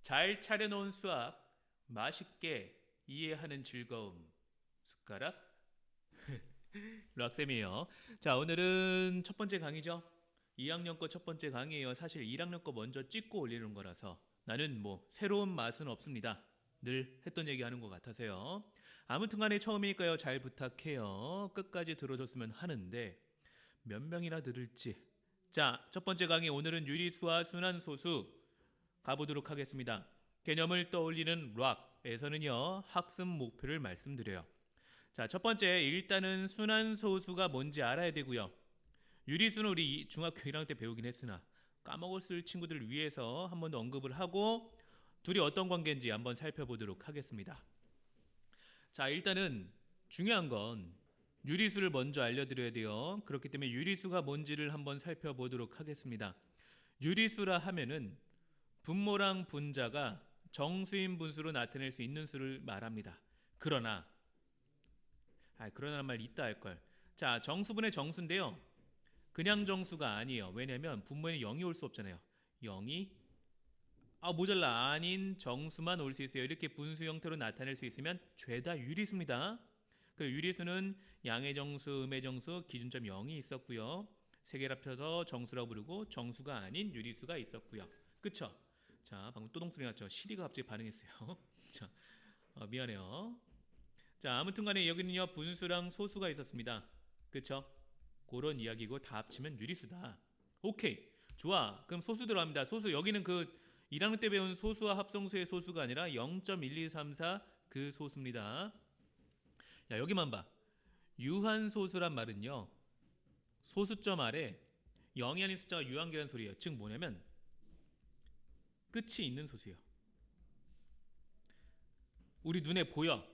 잘 차려놓은 수학, 맛있게 이해하는 즐거움. 숟가락 락쌤이에요. 자, 오늘은 첫 번째 강의죠. 2학년 거 첫 번째 강의예요. 사실 1학년 거 먼저 찍고 올리는 거라서 나는 뭐 새로운 맛은 없습니다. 늘 했던 얘기 하는 것 같아서요. 아무튼 간에 처음이니까요. 잘 부탁해요. 끝까지 들어줬으면 하는데 몇 명이나 들을지. 자, 첫 번째 강의 오늘은 유리수와 순환소수 가보도록 하겠습니다. 개념을 떠올리는 락에서는요. 학습 목표를 말씀드려요. 자, 첫 번째 일단은 순환소수가 뭔지 알아야 되고요. 유리수는 우리 중학교 1학년 때 배우긴 했으나 까먹었을 친구들을 위해서 한 번 더 언급을 하고 둘이 어떤 관계인지 한번 살펴보도록 하겠습니다. 자, 일단은 중요한 건 유리수를 먼저 알려드려야 돼요. 그렇기 때문에 유리수가 뭔지를 한번 살펴보도록 하겠습니다. 유리수라 하면은 분모랑 분자가 정수인 분수로 나타낼 수 있는 수를 말합니다. 그러나 말 이따 할걸. 자, 정수분의 정수인데요. 그냥 정수가 아니에요. 왜냐면 분모에는 0이 올 수 없잖아요. 0이 모자라 아닌 정수만 올 수 있어요. 이렇게 분수 형태로 나타낼 수 있으면 죄다 유리수입니다. 그리고 유리수는 양의 정수, 음의 정수, 기준점 0이 있었고요. 세 개를 합쳐서 정수라고 부르고 정수가 아닌 유리수가 있었고요. 그쵸? 자, 방금 또 동소리 났죠? 시리가 갑자기 반응했어요. 자, 미안해요. 자, 아무튼 간에 여기는요, 분수랑 소수가 있었습니다. 그쵸? 그런 이야기고 다 합치면 유리수다. 오케이. 좋아. 그럼 소수 들어갑니다. 소수, 여기는 그 1학년 때 배운 소수와 합성수의 소수가 아니라 0.1234 그 소수입니다. 야, 여기만 봐. 유한소수란 말은요, 소수점 아래 0이 아닌 숫자가 유한계라는 소리예요. 즉 뭐냐면 끝이 있는 소수예요. 우리 눈에 보여.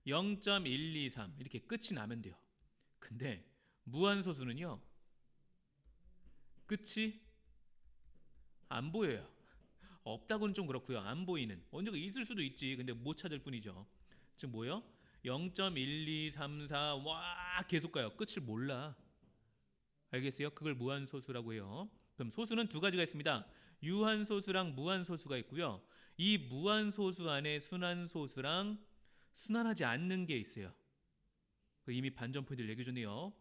0.123 이렇게 끝이 나면 돼요. 근데 무한소수는요, 끝이 안 보여요. 없다고는 좀 그렇고요. 안 보이는. 언제가 있을 수도 있지. 근데 못 찾을 뿐이죠. 즉 뭐요? 0.1234 와 계속 가요. 끝을 몰라. 알겠어요? 그걸 무한소수라고 해요. 그럼 소수는 두 가지가 있습니다. 유한소수랑 무한소수가 있고요. 이 무한소수 안에 순환소수랑 순환하지 않는 게 있어요. 이미 반전 포인트를 얘기해줬네요.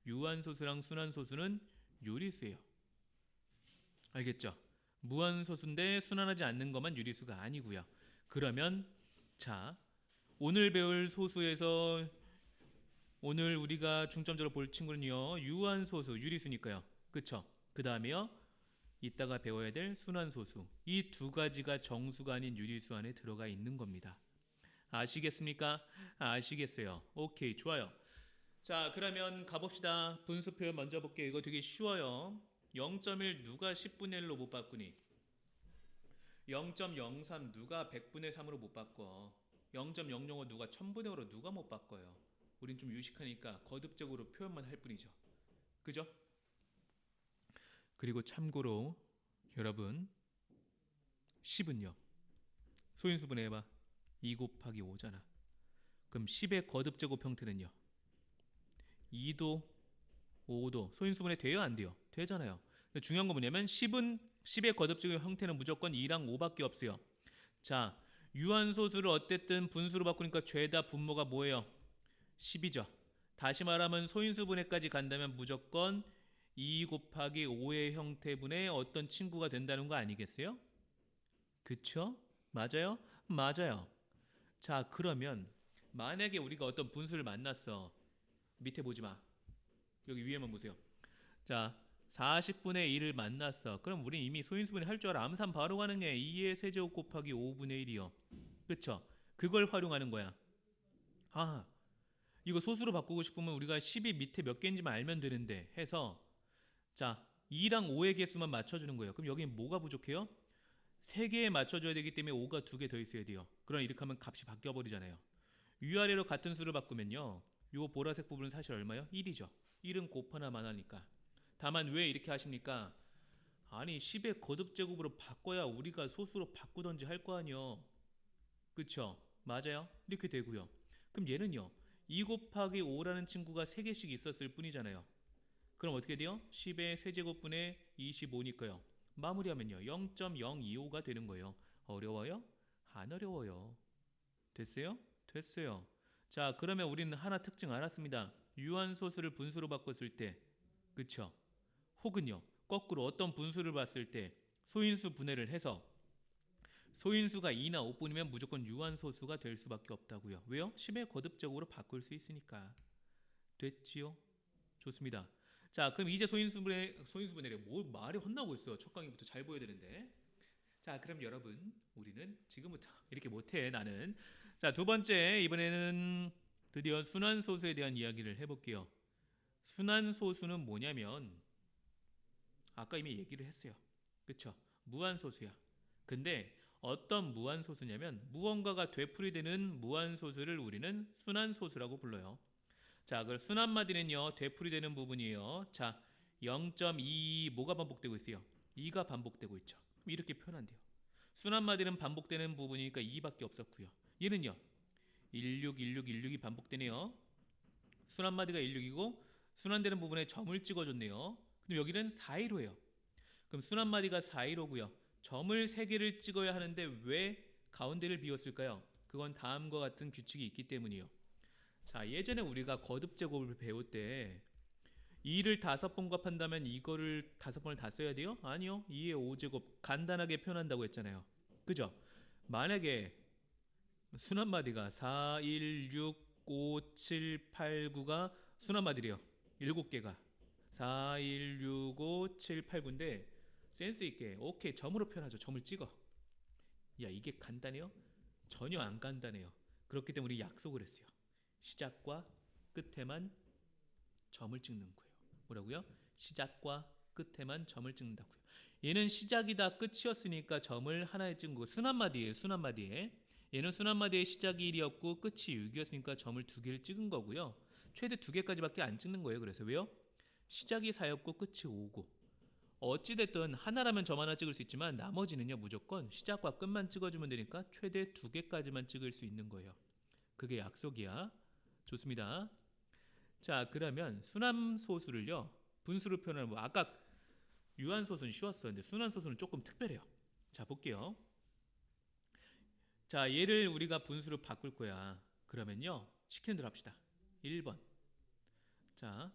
유한소수랑 순환소수는 유리수예요. 알겠죠? 무한소수인데 순환하지 않는 것만 유리수가 아니고요. 그러면 자, 오늘 배울 소수에서 오늘 우리가 중점적으로 볼 친구는요. 유한소수, 유리수니까요. 그쵸? 그 다음에요. 이따가 배워야 될 순환소수. 이 두 가지가 정수가 아닌 유리수 안에 들어가 있는 겁니다. 아시겠습니까? 아시겠어요. 오케이, 좋아요. 자, 그러면 가봅시다. 분수 표현 먼저 볼게요. 이거 되게 쉬워요. 0.1 누가 10분의 1로 못 바꾸니? 0.03 누가 100분의 3으로 못 바꿔? 0.005 누가 1000분의 5로 누가 못 바꿔요? 우린 좀 유식하니까 거듭적으로 표현만 할 뿐이죠. 그죠? 그리고 참고로 여러분 10은요. 소인수분해 해봐. 2 곱하기 5잖아. 그럼 10의 거듭제곱 형태는요. 2도 5도 소인수분해 돼요 안 돼요? 되잖아요. 근데 중요한 건 뭐냐면 10의 거듭제곱 형태는 무조건 2랑 5밖에 없어요. 자, 유한소수를 어쨌든 분수로 바꾸니까 죄다 분모가 뭐예요? 10이죠. 다시 말하면 소인수분해까지 간다면 무조건 2 곱하기 5의 형태분의 어떤 친구가 된다는 거 아니겠어요? 그쵸? 맞아요? 맞아요. 자, 그러면 만약에 우리가 어떤 분수를 만났어. 밑에 보지 마. 여기 위에만 보세요. 자, 40분의 1을 만났어. 그럼 우린 이미 소인수분해 할 줄 알아. 암산 바로 가능해. 2의 세제곱 곱하기 5분의 1이요. 그쵸? 그걸 활용하는 거야. 아, 이거 소수로 바꾸고 싶으면 우리가 10이 밑에 몇 개인지만 알면 되는데 해서 자, 2랑 5의 개수만 맞춰주는 거예요. 그럼 여기 뭐가 부족해요? 3개에 맞춰줘야 되기 때문에 5가 2개 더 있어야 돼요. 그럼 이렇게 하면 값이 바뀌어버리잖아요. 위아래로 같은 수를 바꾸면요. 요 보라색 부분은 사실 얼마요? 1이죠. 1은 곱하나 마나니까. 다만 왜 이렇게 하십니까? 아니 10의 거듭제곱으로 바꿔야 우리가 소수로 바꾸던지 할 거 아니요. 그쵸? 맞아요? 이렇게 되고요. 그럼 얘는요. 2 곱하기 5라는 친구가 3개씩 있었을 뿐이잖아요. 그럼 어떻게 돼요? 10의 세제곱분의 25니까요. 마무리하면요. 0.025가 되는 거예요. 어려워요? 안 어려워요. 됐어요? 됐어요. 자, 그러면 우리는 하나 특징 알았습니다. 유한소수를 분수로 바꿨을 때, 그쵸? 혹은요, 거꾸로 어떤 분수를 봤을 때 소인수 분해를 해서 소인수가 2나 5뿐이면 무조건 유한소수가 될 수밖에 없다고요. 왜요? 10의 거듭적으로 바꿀 수 있으니까. 됐지요? 좋습니다. 자, 그럼 이제 소인수분해를 뭐 말이 헛나고 있어요. 첫 강의부터 잘 보여야 되는데. 자, 그럼 여러분, 우리는 지금부터 이렇게 못해 나는. 자, 두 번째 이번에는 드디어 순환소수에 대한 이야기를 해볼게요. 순환소수는 뭐냐면 아까 이미 얘기를 했어요. 그쵸? 무한소수야. 근데 어떤 무한소수냐면 무언가가 되풀이되는 무한소수를 우리는 순환소수라고 불러요. 자, 그 순환마디는요 되풀이되는 부분이에요. 자, 0.2 뭐가 반복되고 있어요? 2가 반복되고 있죠. 그럼 이렇게 표현한대요. 순환마디는 반복되는 부분이니까 2밖에 없었고요. 얘는요 16, 16, 16이 반복되네요. 순환마디가 16이고 순환되는 부분에 점을 찍어줬네요. 그럼 여기는 415예요. 그럼 순환마디가 415고요. 점을 3개를 찍어야 하는데 왜 가운데를 비웠을까요? 그건 다음과 같은 규칙이 있기 때문이요. 자, 예전에 우리가 거듭제곱을 배울 때 2를 5번 곱한다면 이거를 5번을 다 써야 돼요? 아니요. 2의 5제곱 간단하게 표현한다고 했잖아요. 그죠? 만약에 순환마디가 4, 1, 6, 5, 7, 8, 9가 순환마디래요. 7개가 4, 1, 6, 5, 7, 8, 9인데 센스 있게 오케이 점으로 표현하죠. 점을 찍어. 야, 이게 간단해요? 전혀 안 간단해요. 그렇기 때문에 우리 약속을 했어요. 시작과 끝에만 점을 찍는 거예요. 뭐라고요? 시작과 끝에만 점을 찍는다고요. 얘는 시작이다 끝이었으니까 점을 하나에 찍은 거. 순환마디예요. 순환마디에. 얘는 순환마디의 시작이 1이었고 끝이 6이었으니까 점을 2개를 찍은 거고요. 최대 2개까지밖에 안 찍는 거예요. 그래서 왜요? 시작이 4였고 끝이 5고. 어찌됐든 하나라면 점 하나 찍을 수 있지만 나머지는요 무조건 시작과 끝만 찍어주면 되니까 최대 2개까지만 찍을 수 있는 거예요. 그게 약속이야. 좋습니다. 자, 그러면 순환소수를요 분수로 표현하는 뭐 아까 유한소수는 쉬웠어요. 근데 순환소수는 조금 특별해요. 자, 볼게요. 자, 얘를 우리가 분수로 바꿀 거야. 그러면요 시키는 대로 합시다. 1번. 자,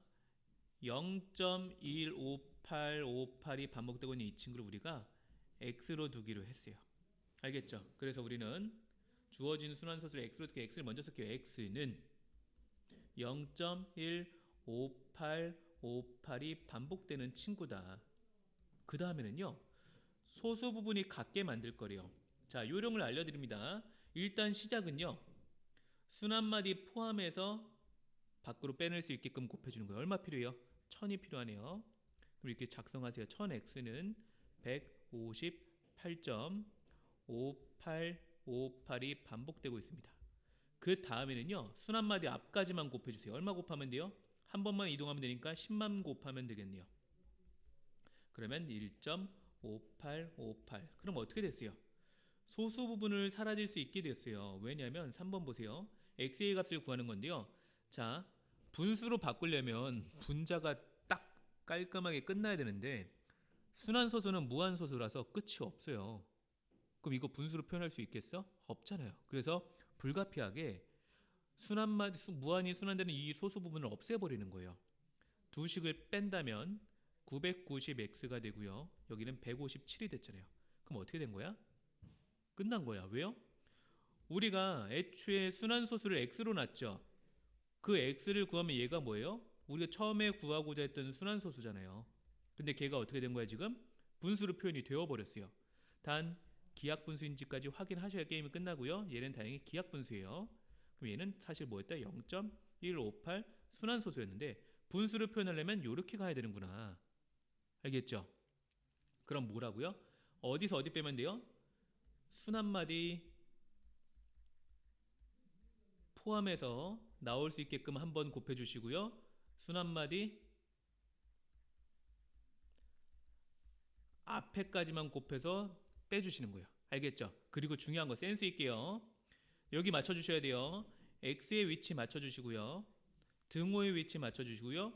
0.15858이 반복되고 있는 이 친구를 우리가 x로 두기로 했어요. 알겠죠? 그래서 우리는 주어진 순환소수를 x로 두기 x를 먼저 쓸게요. x는 0.15858이 반복되는 친구다. 그 다음에는요 소수 부분이 같게 만들 거래요. 자, 요령을 알려드립니다. 일단 시작은요 순환마디 포함해서 밖으로 빼낼 수 있게끔 곱해주는 거예요. 얼마 필요해요? 1000이 필요하네요. 그럼 이렇게 작성하세요. 1000x는 158.5858이 반복되고 있습니다. 그 다음에는요 순환마디 앞까지만 곱해주세요. 얼마 곱하면 돼요? 한 번만 이동하면 되니까 10만 곱하면 되겠네요. 그러면 1.5858. 그럼 어떻게 됐어요? 소수 부분을 사라질 수 있게 됐어요. 왜냐하면 3번 보세요. x의 값을 구하는 건데요. 자, 분수로 바꾸려면 분자가 딱 깔끔하게 끝나야 되는데 순환소수는 무한소수라서 끝이 없어요. 그럼 이거 분수로 표현할 수 있겠어? 없잖아요. 그래서 불가피하게 무한히 순환되는 이 소수 부분을 없애버리는 거예요. 두 식을 뺀다면 990x가 되고요. 여기는 157이 됐잖아요. 그럼 어떻게 된 거야? 끝난 거야. 왜요? 우리가 애초에 순환소수를 x로 놨죠. 그 x를 구하면 얘가 뭐예요? 우리가 처음에 구하고자 했던 순환소수잖아요. 근데 걔가 어떻게 된 거야 지금? 분수로 표현이 되어버렸어요. 단 기하분수인지까지 확인하셔야 게임이 끝나고요. 얘는 다행히 기하분수예요. 그럼 얘는 사실 뭐였다? 0.158 순환소수였는데 분수를 표현하려면 이렇게 가야 되는구나. 알겠죠? 그럼 뭐라고요? 어디서 어디 빼면 돼요? 순환마디 포함해서 나올 수 있게끔 한번 곱해주시고요. 순환마디 앞에까지만 곱해서 빼주시는 거예요. 알겠죠? 그리고 중요한 거 센스 있게요. 여기 맞춰주셔야 돼요. x의 위치 맞춰주시고요. 등호의 위치 맞춰주시고요.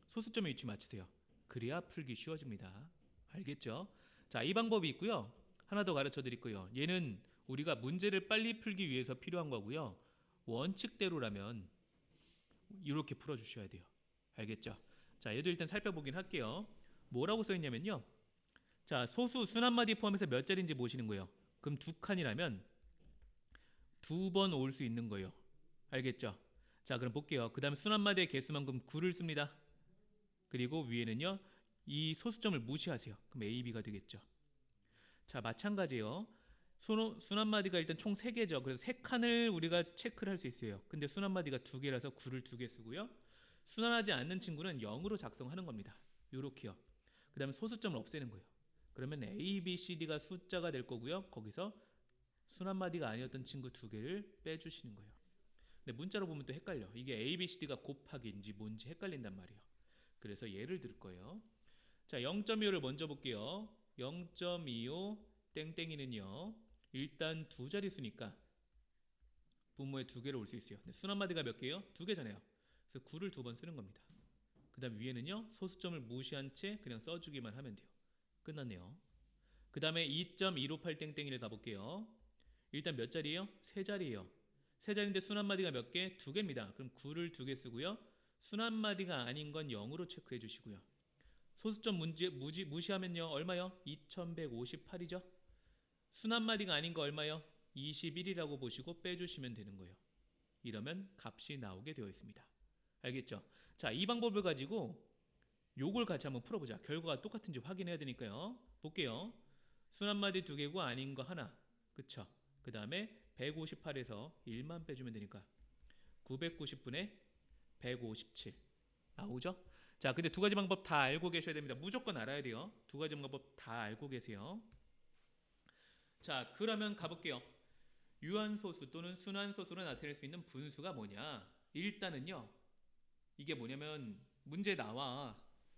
소수점의 위치 맞추세요. 그래야 풀기 쉬워집니다. 알겠죠? 자, 이 방법이 있고요. 하나 더 가르쳐 드릴 거예요. 얘는 우리가 문제를 빨리 풀기 위해서 필요한 거고요. 원칙대로라면 이렇게 풀어 주셔야 돼요. 알겠죠? 자, 얘도 일단 살펴보긴 할게요. 뭐라고 써 있냐면요. 자, 소수 순 한 마디 포함해서 몇 자리인지 모시는 거예요. 그럼 두 칸이라면 두 번 올 수 있는 거예요. 알겠죠? 자, 그럼 볼게요. 그 다음 순 한 마디의 개수만큼 9를 씁니다. 그리고 위에는요. 이 소수점을 무시하세요. 그럼 A, B가 되겠죠. 자, 마찬가지예요. 순 한 마디가 일단 총 3개죠. 그래서 3칸을 우리가 체크를 할 수 있어요. 근데 순 한 마디가 2개라서 9를 2개 쓰고요. 순환하지 않는 친구는 0으로 작성하는 겁니다. 요렇게요. 그 다음에 소수점을 없애는 거예요. 그러면 A, B, C, D가 숫자가 될 거고요. 거기서 순 한 마디가 아니었던 친구 2개를 빼주시는 거예요. 근데 문자로 보면 또 헷갈려. 이게 A, B, C, D가 곱하기인지 뭔지 헷갈린단 말이에요. 그래서 예를 들 거예요. 자, 0.25를 먼저 볼게요. 0.25 땡땡이는요. 일단 두 자릿수니까 분모에 2개를 올 수 있어요. 근데 순 한 마디가 몇 개예요? 2개잖아요. 그래서 9를 2번 쓰는 겁니다. 그 다음 위에는요. 소수점을 무시한 채 그냥 써주기만 하면 돼요. 끝났네요. 그 다음에 2.158 땡땡이를 가볼게요. 일단 몇 자리예요? 3자리예요. 3자리인데 순 한 마디가 몇 개? 2개입니다. 그럼 9를 2개 쓰고요. 순 한 마디가 아닌 건 0으로 체크해 주시고요. 소수점 무시하면요. 얼마요? 2158이죠. 순 한 마디가 아닌 거 얼마요? 21이라고 보시고 빼주시면 되는 거예요. 이러면 값이 나오게 되어 있습니다. 알겠죠? 자, 이 방법을 가지고 요걸 같이 한번 풀어보자. 결과가 똑같은지 확인해야 되니까요. 볼게요. 순 한 마디 2개고 아닌 거 하나. 그쵸? 그 다음에 158에서 1만 빼주면 되니까 990분의 157 나오죠? 자, 근데 두 가지 방법 다 알고 계셔야 됩니다. 무조건 알아야 돼요. 두 가지 방법 다 알고 계세요. 자, 그러면 가볼게요. 유한소수 또는 순환소수로 나타낼 수 있는 분수가 뭐냐? 일단은요. 이게 뭐냐면 문제 나와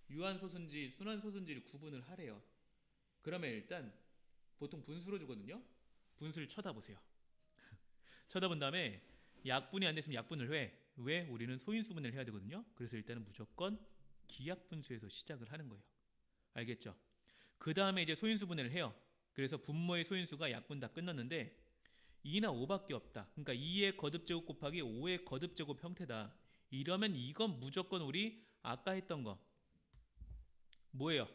유한소수인지 순환소수인지를 구분을 하래요. 그러면 일단 보통 분수로 주거든요. 분수를 쳐다보세요. 쳐다본 다음에 약분이 안 됐으면 약분을 해. 왜? 우리는 소인수분을 해야 되거든요. 그래서 일단은 무조건 기약분수에서 시작을 하는 거예요. 알겠죠? 그 다음에 이제 소인수분해를 해요. 그래서 분모의 소인수가 약분 다 끝났는데 2나 5밖에 없다. 그러니까 2의 거듭제곱 곱하기 5의 거듭제곱 형태다. 이러면 이건 무조건 우리 아까 했던 거 뭐예요?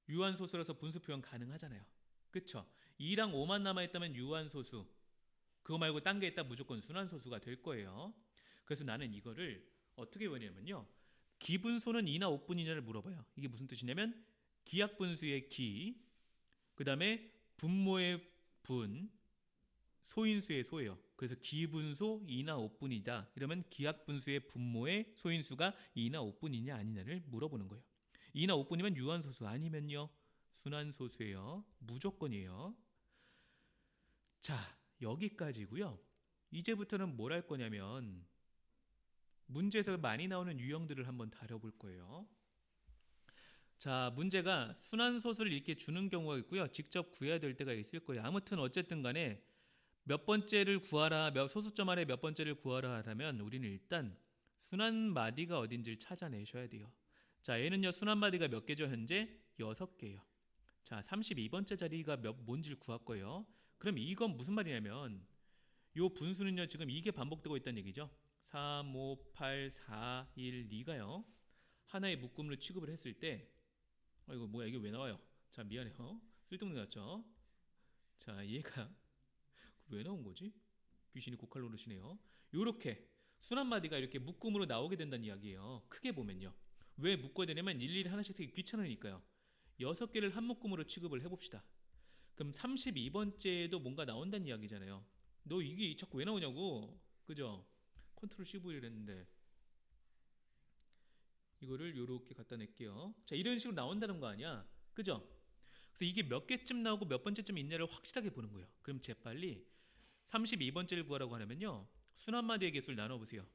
유한소수라서 분수 표현 가능하잖아요. 그쵸? 2랑 5만 남아있다면 유한소수, 그거 말고 딴 게 있다 무조건 순환소수가 될 거예요. 그래서 나는 이거를 어떻게 외우냐면요. 기분소는 2나 5분이냐를 물어봐요. 이게 무슨 뜻이냐면 기약분수의 기, 그 다음에 분모의 분, 소인수의 소예요. 그래서 기분소 2나 5분이다. 이러면 기약분수의 분모의 소인수가 2나 5분이냐 아니냐를 물어보는 거예요. 2나 5분이면 유한소수 아니면요. 순환소수예요. 무조건이에요. 자, 여기까지고요. 이제부터는 뭘 할 거냐면 문제에서 많이 나오는 유형들을 한번 다뤄볼 거예요. 자, 문제가 순환소수를 이렇게 주는 경우가 있고요. 직접 구해야 될 때가 있을 거예요. 아무튼 어쨌든 간에 몇 번째를 구하라, 소수점 아래 몇 번째를 구하라 하면 우리는 일단 순환마디가 어딘지를 찾아내셔야 돼요. 자, 얘는요. 순환마디가 몇 개죠? 현재 6개예요. 자, 32번째 자리가 뭔지를 구할 거예요. 그럼 이건 무슨 말이냐면 요 분수는요. 지금 이게 반복되고 있다는 얘기죠. 3, 5, 8, 4, 1, 2가요. 하나의 묶음으로 취급을 했을 때 이거 뭐야? 이게 왜 나와요? 자, 미안해요. 쓸데없는 거 같죠? 자, 얘가 왜 나온 거지? 귀신이 고칼 노릇이네요. 요렇게 순환마디가 이렇게 묶음으로 나오게 된다는 이야기예요. 크게 보면요. 왜 묶어야 되냐면 일일이 하나씩 쓰기 귀찮으니까요. 6개를 한 묶음으로 취급을 해봅시다. 그럼 32번째에도 뭔가 나온다는 이야기잖아요. 너 이게 자꾸 왜 나오냐고. 그죠? 컨트롤 CV를 했는데 이거를 요렇게 갖다 낼게요. 자, 이런 식으로 나온다는 거 아니야. 그죠? 그래서 이게 몇 개쯤 나오고 몇 번째쯤 있냐를 확실하게 보는 거예요. 그럼 재빨리 32번째를 구하라고 하려면요. 순환마디의 개수를 나눠보세요.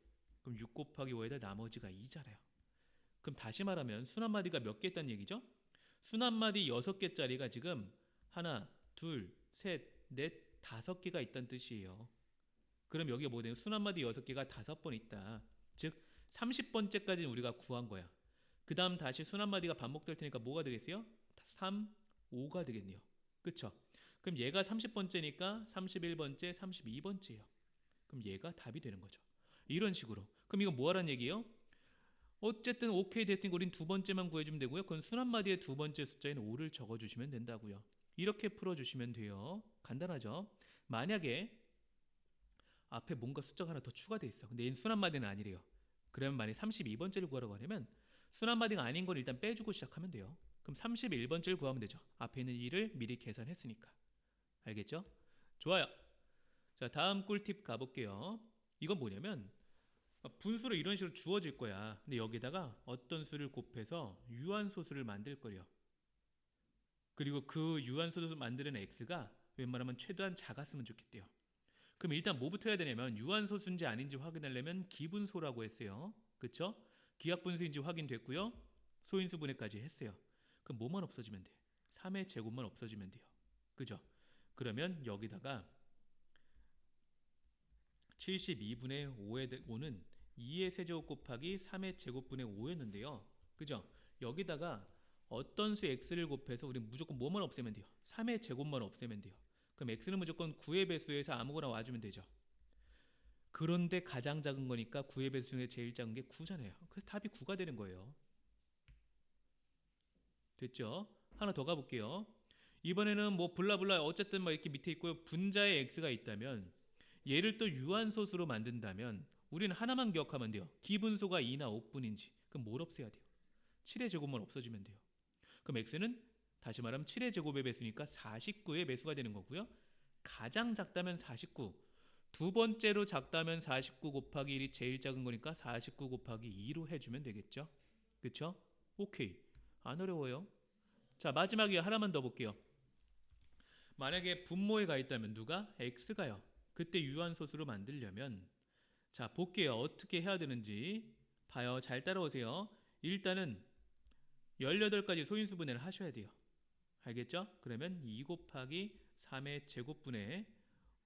그럼 6 곱하기 5에다 나머지가 2잖아요. 그럼 다시 말하면 순환마디가 몇 개 있다는 얘기죠? 순환마디 6개짜리가 지금 하나, 둘, 셋, 넷, 5개가 있다는 뜻이에요. 그럼 여기가 뭐 되는 순환마디 6개가 5번 있다. 즉 30번째까지는 우리가 구한 거야. 그 다음 다시 순환마디가 반복될 테니까 뭐가 되겠어요? 3, 5가 되겠네요. 그쵸? 그럼 얘가 30번째니까 31번째, 32번째예요. 그럼 얘가 답이 되는 거죠. 이런 식으로. 그럼 이거 뭐 하라는 얘기예요? 어쨌든 오케이 됐으니까 우린 두 번째만 구해주면 되고요. 그건 순환마디의 두 번째 숫자인 5를 적어주시면 된다고요. 이렇게 풀어주시면 돼요. 간단하죠? 만약에 앞에 뭔가 숫자가 하나 더 추가돼 있어. 근데 얘는 순환마디는 아니래요. 그러면 만약 32번째를 구하라고 하려면 순환마디가 아닌 걸 일단 빼주고 시작하면 돼요. 그럼 31번째를 구하면 되죠. 앞에 있는 2를 미리 계산했으니까. 알겠죠? 좋아요. 자, 다음 꿀팁 가볼게요. 이건 뭐냐면 분수로 이런 식으로 주어질 거야. 근데 여기다가 어떤 수를 곱해서 유한소수를 만들 거려. 그리고 그 유한소수 만드는 x가 웬만하면 최대한 작았으면 좋겠대요. 그럼 일단 뭐부터 해야 되냐면 유한소수인지 아닌지 확인하려면 기분소라고 했어요. 그쵸? 기하분수인지 확인됐고요. 소인수분해까지 했어요. 그럼 뭐만 없어지면 돼? 3의 제곱만 없어지면 돼요. 그죠? 그러면 여기다가 72분의 5는 2의 세제곱 곱하기 3의 제곱분의 5였는데요. 그죠? 여기다가 어떤 수 x를 곱해서 우리는 무조건 뭐만 없애면 돼요? 3의 제곱만 없애면 돼요. 그럼 x는 무조건 9의 배수에서 아무거나 와주면 되죠. 그런데 가장 작은 거니까 9의 배수 중에 제일 작은 게 9잖아요. 그래서 답이 9가 되는 거예요. 됐죠? 하나 더 가볼게요. 이번에는 뭐 블라블라 어쨌든 뭐 이렇게 밑에 있고요. 분자의 x가 있다면 얘를 또 유한소수로 만든다면 우리는 하나만 기억하면 돼요. 기분소가 2나 5분인지. 그럼 뭘 없애야 돼요? 7의 제곱만 없어지면 돼요. 그럼 x는 다시 말하면 7의 제곱의 배수니까 49의 배수가 되는 거고요. 가장 작다면 49. 두 번째로 작다면 49 곱하기 1이 제일 작은 거니까 49 곱하기 2로 해주면 되겠죠. 그쵸? 오케이. 안 어려워요. 자, 마지막에 하나만 더 볼게요. 만약에 분모에 가 있다면 누가? x가요. 그때 유한소수로 만들려면 자, 볼게요. 어떻게 해야 되는지 봐요. 잘 따라오세요. 일단은 18가지 소인수분해를 하셔야 돼요. 알겠죠? 그러면 2 곱하기 3의 제곱분의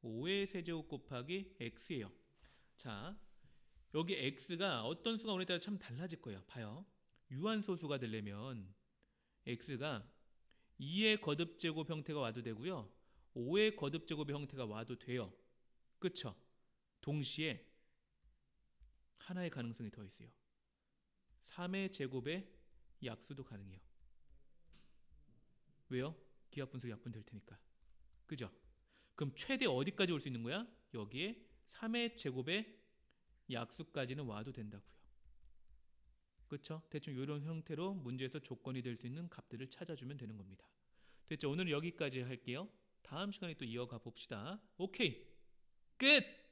5의 세제곱 곱하기 x예요. 자, 여기 x가 어떤 수가 오느냐에 따라 참 달라질 거예요. 봐요. 유한소수가 되려면 x가 2의 거듭제곱 형태가 와도 되고요. 5의 거듭제곱의 형태가 와도 돼요. 그쵸? 동시에 하나의 가능성이 더 있어요. 3의 제곱의 약수도 가능해요. 왜요? 기하분수 약분될 테니까. 그죠? 그럼 최대 어디까지 올 수 있는 거야? 여기에 3의 제곱의 약수까지는 와도 된다고요. 그렇죠? 대충 이런 형태로 문제에서 조건이 될 수 있는 값들을 찾아주면 되는 겁니다. 됐죠? 오늘 여기까지 할게요. 다음 시간에 또 이어가 봅시다. 오케이. 끝!